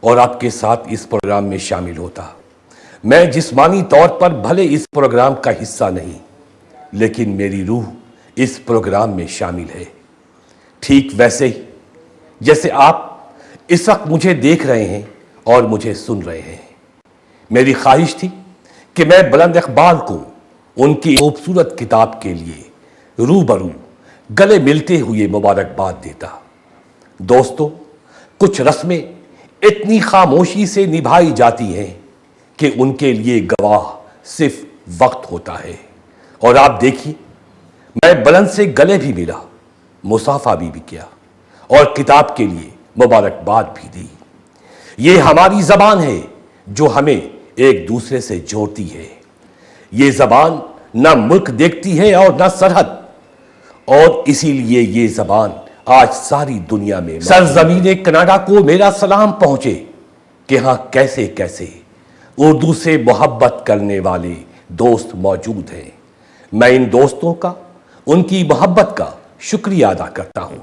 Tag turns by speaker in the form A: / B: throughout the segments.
A: اور آپ کے ساتھ اس پروگرام میں شامل ہوتا۔ میں جسمانی طور پر بھلے اس پروگرام کا حصہ نہیں، لیکن میری روح اس پروگرام میں شامل ہے، ٹھیک ویسے ہی جیسے آپ اس وقت مجھے دیکھ رہے ہیں اور مجھے سن رہے ہیں۔ میری خواہش تھی کہ میں بلند اقبال کو ان کی خوبصورت کتاب کے لیے روبرو گلے ملتے ہوئے مبارکباد دیتا۔ دوستو، کچھ رسمیں اتنی خاموشی سے نبھائی جاتی ہیں کہ ان کے لیے گواہ صرف وقت ہوتا ہے۔ اور آپ دیکھیے، میں بلند سے گلے بھی ملا، مصافحہ بھی کیا اور کتاب کے لیے مبارکباد بھی دی۔ یہ ہماری زبان ہے جو ہمیں ایک دوسرے سے جوڑتی ہے۔ یہ زبان نہ ملک دیکھتی ہے اور نہ سرحد، اور اسی لیے یہ زبان آج ساری دنیا میں سرزمین کینیڈا کو میرا سلام پہنچے کہ ہاں کیسے کیسے اردو سے محبت کرنے والے دوست موجود ہیں۔ میں ان دوستوں کا، ان کی محبت کا شکریہ ادا کرتا ہوں۔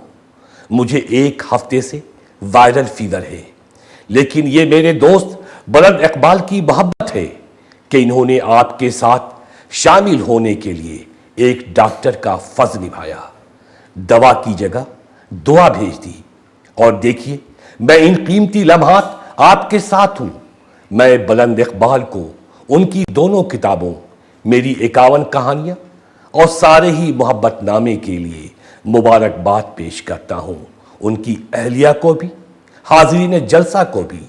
A: مجھے ایک ہفتے سے وائرل فیور ہے، لیکن یہ میرے دوست بلند اقبال کی محبت ہے کہ انہوں نے آپ کے ساتھ شامل ہونے کے لیے ایک ڈاکٹر کا فرض نبھایا، دوا کی جگہ دعا بھیج دی۔ اور دیکھیے، میں ان قیمتی لمحات آپ کے ساتھ ہوں۔ میں بلند اقبال کو ان کی دونوں کتابوں، میری 51 کہانیاں اور سارے ہی محبت نامے کے لیے مبارکباد پیش کرتا ہوں۔ ان کی اہلیہ کو بھی، حاضرین جلسہ کو بھی،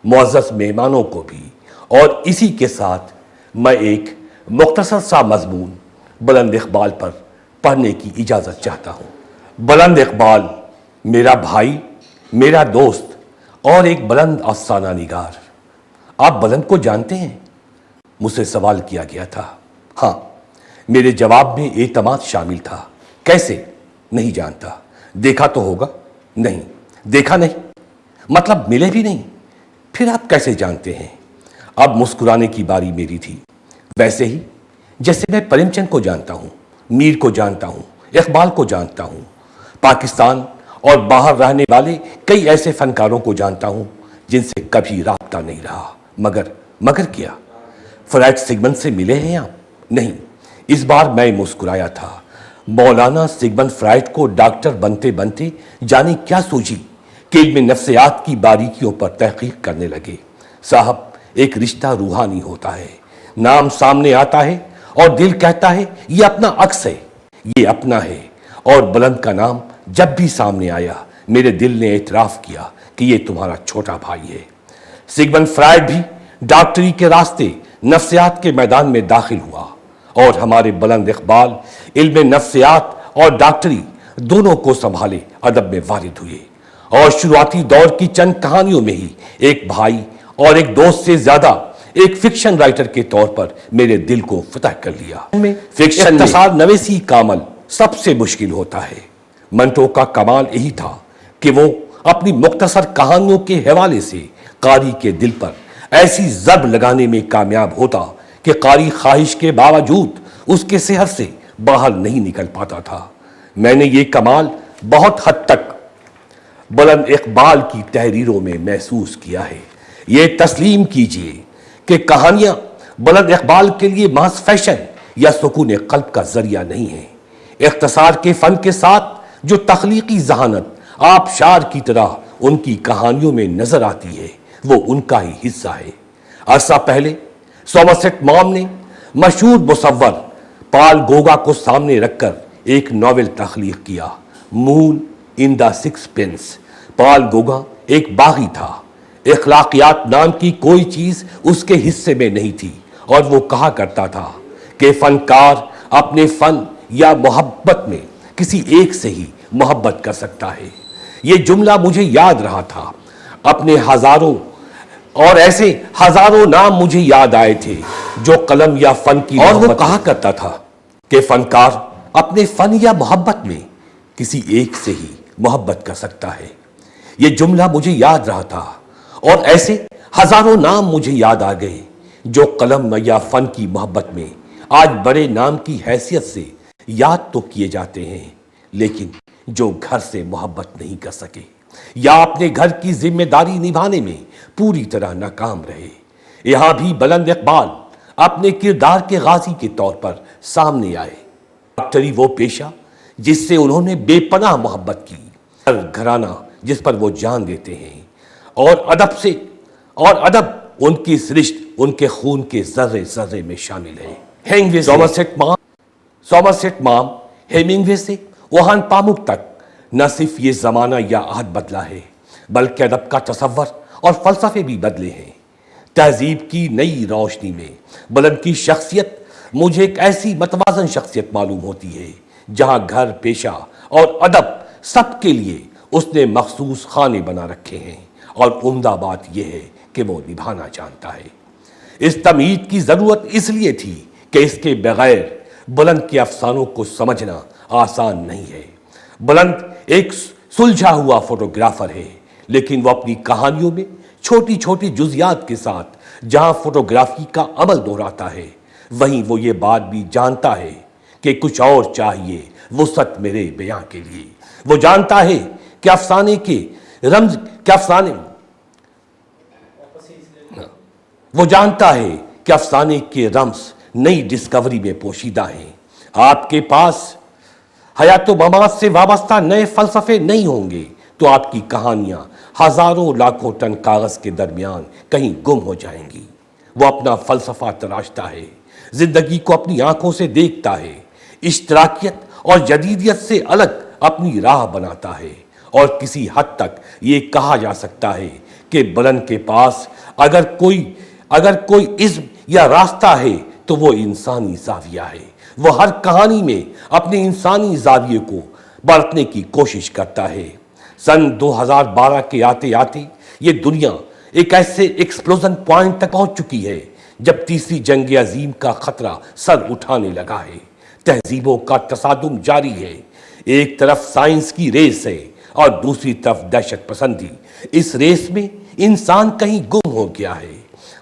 A: معزز مہمانوں کو بھی۔ اور اسی کے ساتھ میں ایک مختصر سا مضمون بلند اقبال پر پڑھنے کی اجازت چاہتا ہوں۔ بلند اقبال میرا بھائی، میرا دوست اور ایک بلند افسانہ نگار۔ آپ بلند کو جانتے ہیں؟ مجھ سے سوال کیا گیا تھا۔ ہاں، میرے جواب میں اعتماد شامل تھا۔ کیسے؟ نہیں جانتا۔ دیکھا تو ہوگا؟ نہیں دیکھا نہیں، مطلب ملے بھی نہیں۔ پھر آپ کیسے جانتے ہیں؟ اب مسکرانے کی باری میری تھی، ویسے ہی جیسے میں پریم چند کو جانتا ہوں، میر کو جانتا ہوں، اقبال کو جانتا ہوں، پاکستان اور باہر رہنے والے کئی ایسے فنکاروں کو جانتا ہوں جن سے کبھی رابطہ نہیں رہا۔ مگر کیا فرائڈ سیگمنٹ سے ملے ہیں آپ؟ نہیں۔ اس بار میں مسکرایا تھا۔ مولانا سیگمنٹ فرائڈ کو ڈاکٹر بنتے بنتے جانے کیا سوچی کہ علم نفسیات کی باریکیوں پر تحقیق کرنے لگے۔ صاحب، ایک رشتہ روحانی ہوتا ہے، نام سامنے آتا ہے اور دل کہتا ہے یہ اپنا عکس ہے، یہ اپنا ہے۔ اور بلند کا نام جب بھی سامنے آیا، میرے دل نے اعتراف کیا کہ یہ تمہارا چھوٹا بھائی ہے۔ سیگمنٹ فرائڈ بھی ڈاکٹری کے راستے نفسیات کے میدان میں داخل ہوا، اور ہمارے بلند اقبال علم نفسیات اور ڈاکٹری دونوں کو سنبھالے ادب میں وارد ہوئے، اور شروعاتی دور کی چند کہانیوں میں ہی ایک بھائی اور ایک دوست سے زیادہ ایک فکشن رائٹر کے طور پر میرے دل کو فتح کر لیا۔ فکشن اختصار نویسی کا عمل سب سے مشکل ہوتا ہے۔ منٹو کا کمال یہی تھا کہ وہ اپنی مختصر کہانیوں کے حوالے سے قاری کے دل پر ایسی ضرب لگانے میں کامیاب ہوتا کہ قاری خواہش کے باوجود اس کے سحر سے باہر نہیں نکل پاتا تھا۔ میں نے یہ کمال بہت حد تک بلند اقبال کی تحریروں میں محسوس کیا ہے۔ یہ تسلیم کیجئے کہ کہانیاں بلند اقبال کے لیے محض فیشن یا سکون قلب کا ذریعہ نہیں ہیں۔ اختصار کے فن کے ساتھ جو تخلیقی ذہانت آبشار کی طرح ان کی کہانیوں میں نظر آتی ہے، وہ ان کا ہی حصہ ہے۔ عرصہ پہلے سومرسیٹ مام نے مشہور مصور پال گوگا کو سامنے رکھ کر ایک ناول تخلیق کیا، مون ان دا سکس پینس۔ پال گوگا ایک باغی تھا، اخلاقیات نام کی کوئی چیز اس کے حصے میں نہیں تھی، اور وہ کہا کرتا تھا کہ فنکار اپنے فن یا محبت میں کسی ایک سے ہی محبت کر سکتا ہے۔ یہ جملہ مجھے یاد رہا تھا۔ اپنے ہزاروں اور ایسے ہزاروں نام مجھے یاد آئے تھے جو قلم یا فن کی اور وہ کہا کرتا تھا کہ فنکار اپنے فن یا محبت میں کسی ایک سے ہی محبت کر سکتا ہے۔ یہ جملہ مجھے یاد رہا تھا، اور ایسے ہزاروں نام مجھے یاد آ گئے جو قلم یا فن کی محبت میں آج بڑے نام کی حیثیت سے یاد تو کیے جاتے ہیں، لیکن جو گھر سے محبت نہیں کر سکے۔ یا اپنے گھر کی ذمہ داری نبھانے میں پوری طرح ناکام رہے، یہاں بھی بلند اقبال اپنے کردار کے غازی کے طور پر سامنے آئے۔ ڈاکٹری وہ پیشہ جس سے انہوں نے بے پناہ محبت کی، ہر گھرانہ جس پر وہ جان دیتے ہیں، اور ادب ان کی سرشت ان کے خون کے ذرے ذرے میں شامل ہے۔ سومرسیٹ مام ہیمنگوے سے وہان پامک تک نہ صرف یہ زمانہ یا عہد بدلا ہے، بلکہ ادب کا تصور اور فلسفے بھی بدلے ہیں۔ تہذیب کی نئی روشنی میں بلند کی شخصیت مجھے ایک ایسی متوازن شخصیت معلوم ہوتی ہے جہاں گھر، پیشہ اور ادب سب کے لیے اس نے مخصوص خانے بنا رکھے ہیں، اور عمدہ بات یہ ہے کہ وہ نبھانا جانتا ہے۔ اس تمہید کی ضرورت اس لیے تھی کہ اس کے بغیر بلند کے افسانوں کو سمجھنا آسان نہیں ہے۔ بلند ایک سلجھا ہوا فوٹوگرافر ہے، لیکن وہ اپنی کہانیوں میں چھوٹی چھوٹی جزیات کے ساتھ جہاں فوٹوگرافی کا عمل دہراتا ہے، وہیں وہ یہ بات بھی جانتا ہے کہ کچھ اور چاہیے وسعت میرے بیاں کے لیے۔ وہ جانتا ہے کہ افسانے کے رمز نئی ڈسکوری میں پوشیدہ ہیں۔ آپ کے پاس حیات و ممات سے وابستہ نئے فلسفے نہیں ہوں گے تو آپ کی کہانیاں ہزاروں لاکھوں ٹن کاغذ کے درمیان کہیں گم ہو جائیں گی۔ وہ اپنا فلسفہ تراشتا ہے، زندگی کو اپنی آنکھوں سے دیکھتا ہے، اشتراکیت اور جدیدیت سے الگ اپنی راہ بناتا ہے، اور کسی حد تک یہ کہا جا سکتا ہے کہ بلند کے پاس اگر کوئی عزم یا راستہ ہے تو وہ انسانی زاویہ ہے۔ وہ ہر کہانی میں اپنے انسانی زاویے کو برتنے کی کوشش کرتا ہے۔ سن 2012 کے آتے آتے یہ دنیا ایک ایسے ایکسپلوژن پوائنٹ تک پہنچ چکی ہے جب تیسری جنگ عظیم کا خطرہ سر اٹھانے لگا ہے۔ تہذیبوں کا تصادم جاری ہے، ایک طرف سائنس کی ریس ہے اور دوسری طرف دہشت پسندی۔ اس ریس میں انسان کہیں گم ہو گیا ہے۔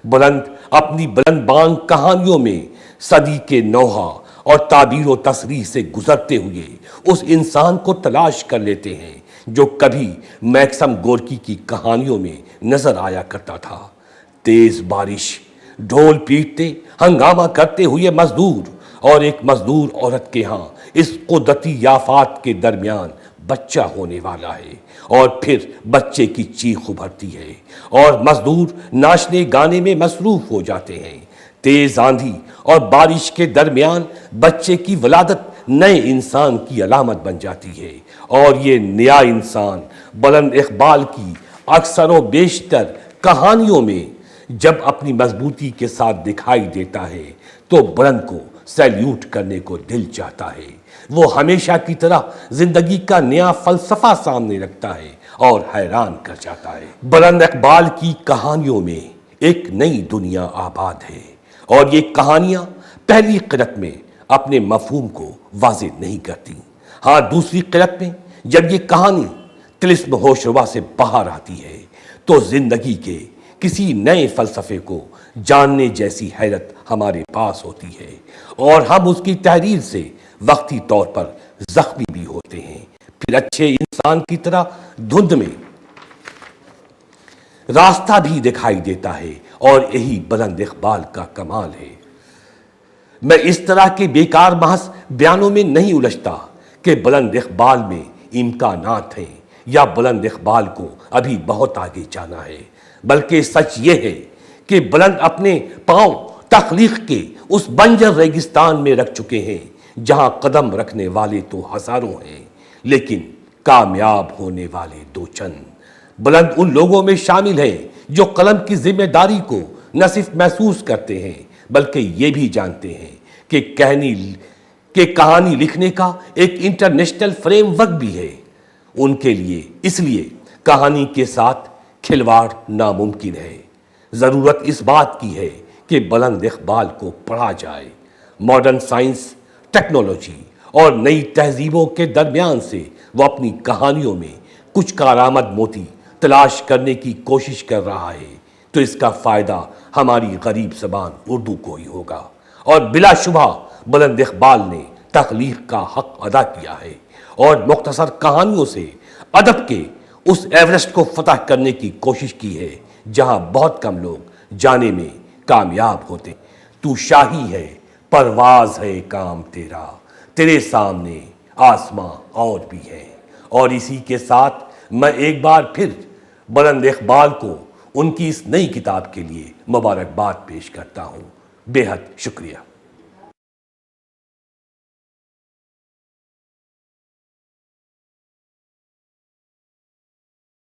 A: بلند اپنی بلند بانگ کہانیوں میں صدی کے نوحہ اور تعبیر و تصریح سے گزرتے ہوئے اس انسان کو تلاش کر لیتے ہیں جو کبھی میکسم گورکی کی کہانیوں میں نظر آیا کرتا تھا۔ تیز بارش، ڈھول پیٹتے ہنگامہ کرتے ہوئے مزدور، اور ایک مزدور عورت کے ہاں اس قدرتی آفات کے درمیان بچہ ہونے والا ہے، اور پھر بچے کی چیخ ابھرتی ہے اور مزدور ناچنے گانے میں مصروف ہو جاتے ہیں۔ تیز آندھی اور بارش کے درمیان بچے کی ولادت نئے انسان کی علامت بن جاتی ہے، اور یہ نیا انسان بلند اقبال کی اکثر و بیشتر کہانیوں میں جب اپنی مضبوطی کے ساتھ دکھائی دیتا ہے تو بلند کو سیلیوٹ کرنے کو دل چاہتا ہے۔ وہ ہمیشہ کی طرح زندگی کا نیا فلسفہ سامنے رکھتا ہے اور حیران کر جاتا ہے۔ بلند اقبال کی کہانیوں میں ایک نئی دنیا آباد ہے، اور یہ کہانیاں پہلی قرت میں اپنے مفہوم کو واضح نہیں کرتی۔ ہاں، دوسری قرت میں جب یہ کہانی طلسم ہوش ربا سے باہر آتی ہے تو زندگی کے کسی نئے فلسفے کو جاننے جیسی حیرت ہمارے پاس ہوتی ہے، اور ہم اس کی تحریر سے وقتی طور پر زخمی بھی ہوتے ہیں، پھر اچھے انسان کی طرح دھند میں راستہ بھی دکھائی دیتا ہے، اور یہی بلند اقبال کا کمال ہے۔ میں اس طرح کے بیکار محض بیانوں میں نہیں الجھتا کہ بلند اقبال میں امکانات ہیں یا بلند اقبال کو ابھی بہت آگے جانا ہے، بلکہ سچ یہ ہے کہ بلند اپنے پاؤں تخلیق کے اس بنجر ریگستان میں رکھ چکے ہیں جہاں قدم رکھنے والے تو ہزاروں ہیں لیکن کامیاب ہونے والے دو چند۔ بلند ان لوگوں میں شامل ہیں جو قلم کی ذمہ داری کو نہ صرف محسوس کرتے ہیں بلکہ یہ بھی جانتے ہیں کہ کہانی لکھنے کا ایک انٹرنیشنل فریم ورک بھی ہے۔ ان کے لیے اس لیے کہانی کے ساتھ کھلواڑ ناممکن ہے۔ ضرورت اس بات کی ہے کہ بلند اقبال کو پڑھا جائے۔ ماڈرن سائنس، ٹیکنالوجی اور نئی تہذیبوں کے درمیان سے وہ اپنی کہانیوں میں کچھ کارآمد موتی تلاش کرنے کی کوشش کر رہا ہے، تو اس کا فائدہ ہماری غریب زبان اردو کو ہی ہوگا، اور بلا شبہ بلند اقبال نے تخلیق کا حق ادا کیا ہے، اور مختصر کہانیوں سے ادب کے اس ایورسٹ کو فتح کرنے کی کوشش کی ہے جہاں بہت کم لوگ جانے میں کامیاب ہوتے۔ تو شاہی ہے، پرواز ہے کام تیرا، تیرے سامنے آسماں اور بھی ہے۔ اور اسی کے ساتھ میں ایک بار پھر بلند اقبال کو ان کی اس نئی کتاب کے لیے مبارکباد پیش کرتا ہوں۔ بے حد شکریہ۔